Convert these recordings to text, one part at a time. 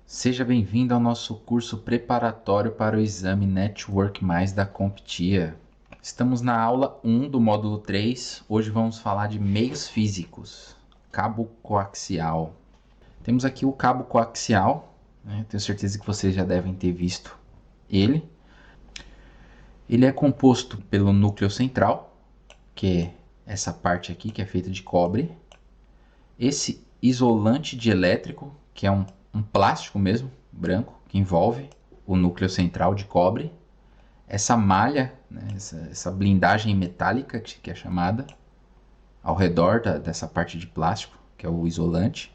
Seja bem-vindo ao nosso curso preparatório para o exame Network Mais da CompTIA. Estamos na aula 1 do módulo 3. Hoje vamos falar de meios físicos. Cabo coaxial. Temos aqui o cabo coaxial, né? Tenho certeza que vocês já devem ter visto ele. Ele é composto pelo núcleo central, que é essa parte aqui, que é feita de cobre. Esse isolante dielétrico, que é um plástico mesmo, branco, que envolve o núcleo central de cobre. Essa malha, né, essa blindagem metálica, que é chamada, ao redor dessa parte de plástico, que é o isolante.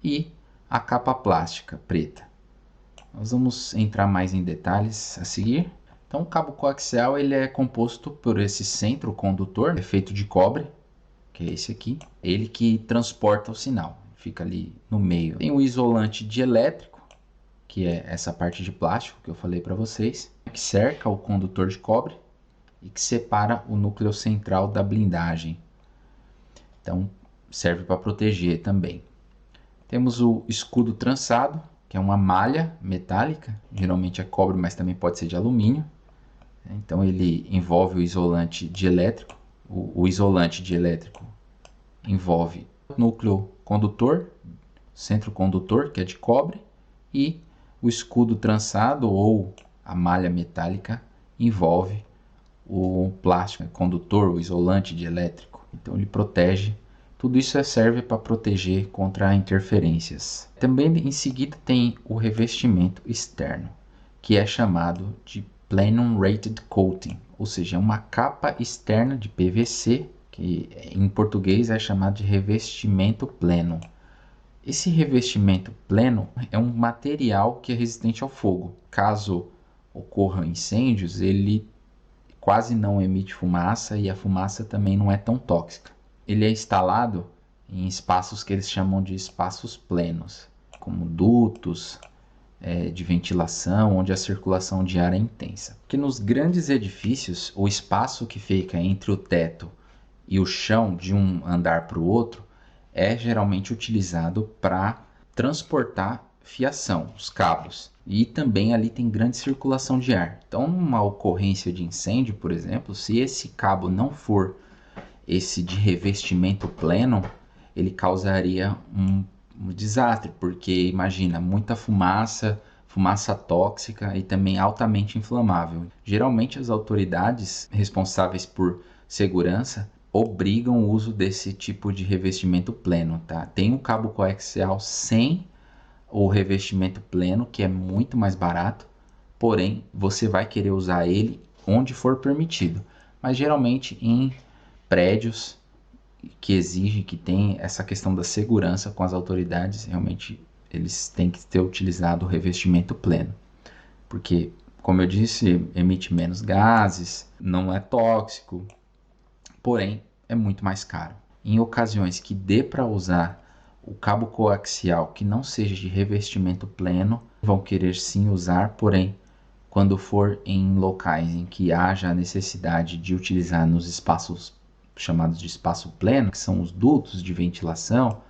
E a capa plástica preta. Nós vamos entrar mais em detalhes a seguir. Então, o cabo coaxial ele é composto por esse centro condutor, é feito de cobre, que é esse aqui, ele que transporta o sinal, fica ali no meio. Tem o isolante dielétrico, que é essa parte de plástico que eu falei para vocês, que cerca o condutor de cobre e que separa o núcleo central da blindagem. Então, serve para proteger também. Temos o escudo trançado, que é uma malha metálica, geralmente é cobre, mas também pode ser de alumínio. Então, ele envolve o isolante dielétrico. O isolante dielétrico envolve o núcleo condutor, centro condutor, que é de cobre, e o escudo trançado ou a malha metálica envolve o plástico condutor, o isolante dielétrico. Então ele protege. Tudo isso serve para proteger contra interferências. Também em seguida tem o revestimento externo, que é chamado de Plenum Rated Coating, ou seja, uma capa externa de PVC, que em português é chamado de revestimento pleno. Esse revestimento pleno é um material que é resistente ao fogo. Caso ocorram incêndios, ele quase não emite fumaça e a fumaça também não é tão tóxica. Ele é instalado em espaços que eles chamam de espaços plenos, como dutos de ventilação, onde a circulação de ar é intensa. Porque nos grandes edifícios, o espaço que fica entre o teto e o chão de um andar para o outro é geralmente utilizado para transportar fiação, os cabos. E também ali tem grande circulação de ar. Então, numa ocorrência de incêndio, por exemplo, se esse cabo não for esse de revestimento pleno, ele causaria um desastre, porque imagina, muita fumaça, fumaça tóxica e também altamente inflamável. Geralmente as autoridades responsáveis por segurança obrigam o uso desse tipo de revestimento pleno, tá? Tem o cabo coaxial sem o revestimento pleno, que é muito mais barato, porém você vai querer usar ele onde for permitido, mas geralmente em prédios que exigem que tem essa questão da segurança com as autoridades, realmente eles têm que ter utilizado o revestimento pleno, porque, como eu disse, emite menos gases, não é tóxico, porém é muito mais caro. Em ocasiões que dê para usar o cabo coaxial que não seja de revestimento pleno, vão querer sim usar, porém, quando for em locais em que haja a necessidade de utilizar nos espaços chamados de espaço pleno, que são os dutos de ventilação,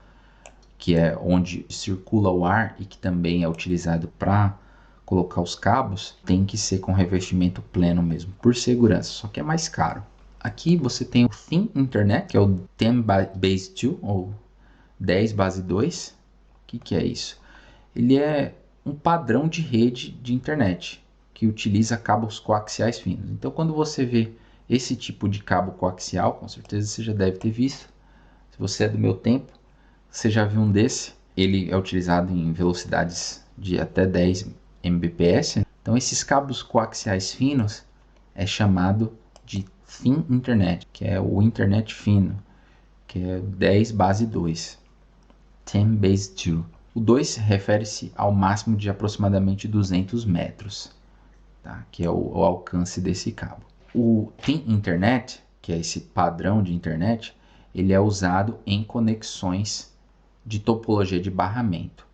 que é onde circula o ar e que também é utilizado para colocar os cabos, tem que ser com revestimento pleno mesmo, por segurança, só que é mais caro. Aqui você tem o Thin Internet, que é o 10 Base 2, ou 10 base 2. O que é isso? Ele é um padrão de rede de internet que utiliza cabos coaxiais finos. Então, quando você vê esse tipo de cabo coaxial, com certeza você já deve ter visto. Se você é do meu tempo, você já viu um desse. Ele é utilizado em velocidades de até 10 Mbps. Então, esses cabos coaxiais finos é chamado de Thin Internet, que é o internet fino, que é 10 base 2. 10 base 2. O 2 refere-se ao máximo de aproximadamente 200 metros, tá? Que é o alcance desse cabo. O Thin Internet, que é esse padrão de internet, ele é usado em conexões de topologia de barramento.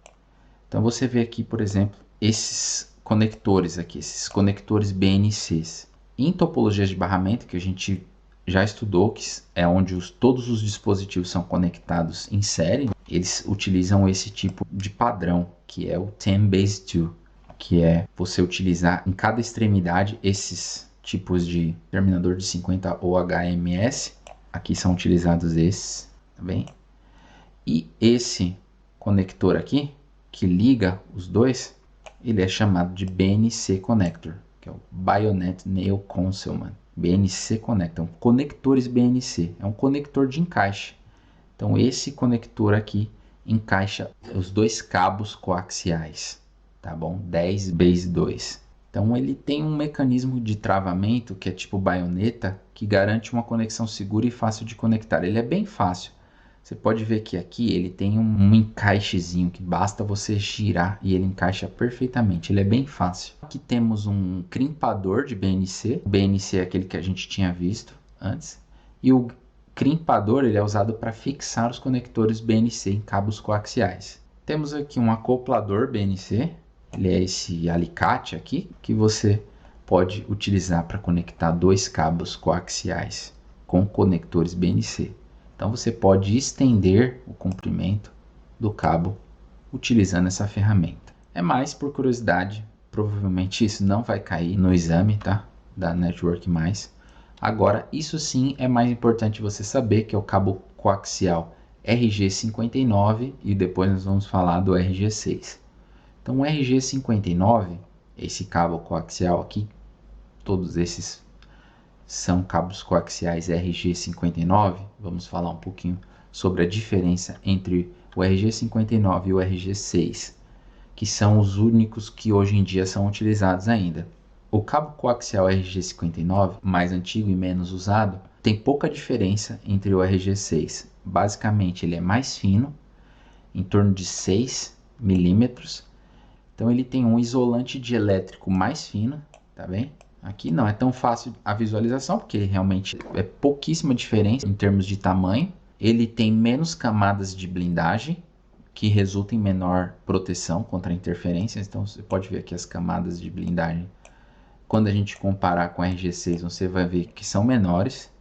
Então você vê aqui, por exemplo, esses conectores aqui, esses conectores BNCs. Em topologias de barramento, que a gente já estudou, que é onde todos os dispositivos são conectados em série, eles utilizam esse tipo de padrão. que é o 10-base-2, que é você utilizar em cada extremidade esses tipos de terminador de 50 ou HMS. Aqui são utilizados esses, tá bem? E esse conector aqui, que liga os dois, ele é chamado de BNC Connector, que é o Bayonet Nail Concealment. BNC Connector, conectores BNC, é um conector de encaixe. Então esse conector aqui encaixa os dois cabos coaxiais, tá bom? 10-base-2. Então ele tem um mecanismo de travamento que é tipo baioneta, que garante uma conexão segura e fácil de conectar. Ele é bem fácil. Você pode ver que aqui ele tem um encaixezinho que basta você girar e ele encaixa perfeitamente. Ele é bem fácil. Aqui temos um crimpador de BNC. O BNC é aquele que a gente tinha visto antes. E o crimpador ele é usado para fixar os conectores BNC em cabos coaxiais. Temos aqui um acoplador BNC. Ele é esse alicate aqui que você pode utilizar para conectar dois cabos coaxiais com conectores BNC. Então você pode estender o comprimento do cabo utilizando essa ferramenta. É mais por curiosidade, provavelmente isso não vai cair no exame, tá? Da Network+. Agora, isso sim é mais importante você saber que é o cabo coaxial RG59 e depois nós vamos falar do RG6. Então o RG59, esse cabo coaxial aqui, todos esses são cabos coaxiais RG59. Vamos falar um pouquinho sobre a diferença entre o RG59 e o RG6, que são os únicos que hoje em dia são utilizados ainda. O cabo coaxial RG59, mais antigo e menos usado, tem pouca diferença entre o RG6. Basicamente ele é mais fino, em torno de 6 milímetros. Então ele tem um isolante dielétrico mais fino, tá bem? Aqui não é tão fácil a visualização, porque realmente é pouquíssima diferença em termos de tamanho. Ele tem menos camadas de blindagem, que resulta em menor proteção contra interferências. Então você pode ver aqui as camadas de blindagem. Quando a gente comparar com o RG6, você vai ver que são menores.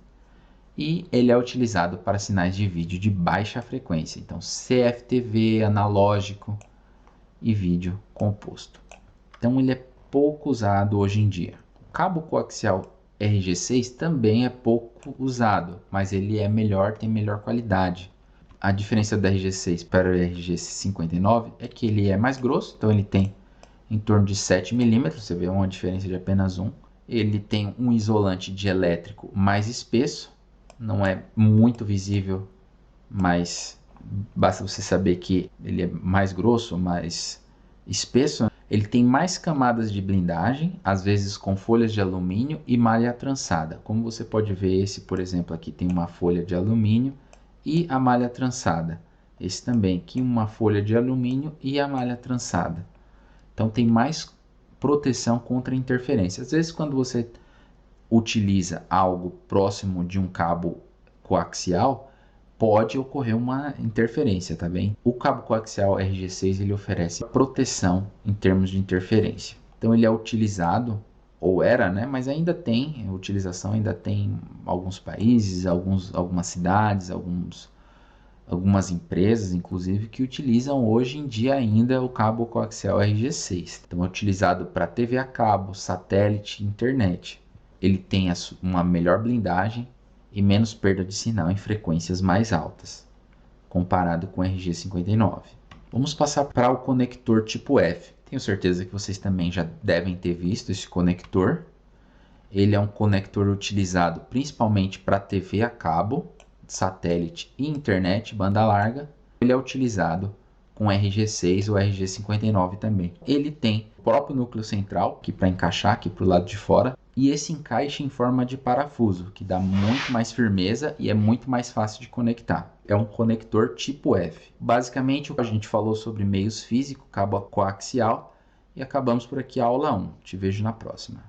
E ele é utilizado para sinais de vídeo de baixa frequência. Então CFTV, analógico e vídeo composto. Então ele é pouco usado hoje em dia. O cabo coaxial RG6 também é pouco usado, mas ele é melhor, tem melhor qualidade. A diferença do RG6 para o RG59 é que ele é mais grosso, então ele tem em torno de 7 milímetros, você vê uma diferença de apenas 1. Ele tem um isolante dielétrico mais espesso, não é muito visível, mas basta você saber que ele é mais grosso, mais espesso. Ele tem mais camadas de blindagem, às vezes com folhas de alumínio e malha trançada. Como você pode ver, esse, por exemplo, aqui tem uma folha de alumínio e a malha trançada. Esse também, aqui uma folha de alumínio e a malha trançada. Então tem mais proteção contra interferência. Às vezes quando você utiliza algo próximo de um cabo coaxial, pode ocorrer uma interferência, tá bem? O cabo coaxial RG6 ele oferece proteção em termos de interferência. Então ele é utilizado, ou era, né? Mas ainda tem, a utilização ainda tem alguns países, algumas cidades, algumas empresas, inclusive, que utilizam hoje em dia ainda o cabo coaxial RG6. Então é utilizado para TV a cabo, satélite e internet. Ele tem uma melhor blindagem e menos perda de sinal em frequências mais altas, comparado com o RG59. Vamos passar para o conector tipo F. Tenho certeza que vocês também já devem ter visto esse conector. Ele é um conector utilizado principalmente para TV a cabo, satélite e internet banda larga. Ele é utilizado com RG6 ou RG59 também. Ele tem o próprio núcleo central, que para encaixar aqui para o lado de fora, e esse encaixe em forma de parafuso, que dá muito mais firmeza e é muito mais fácil de conectar. É um conector tipo F. Basicamente, a gente falou sobre meios físicos, cabo coaxial, e acabamos por aqui a aula 1. Te vejo na próxima.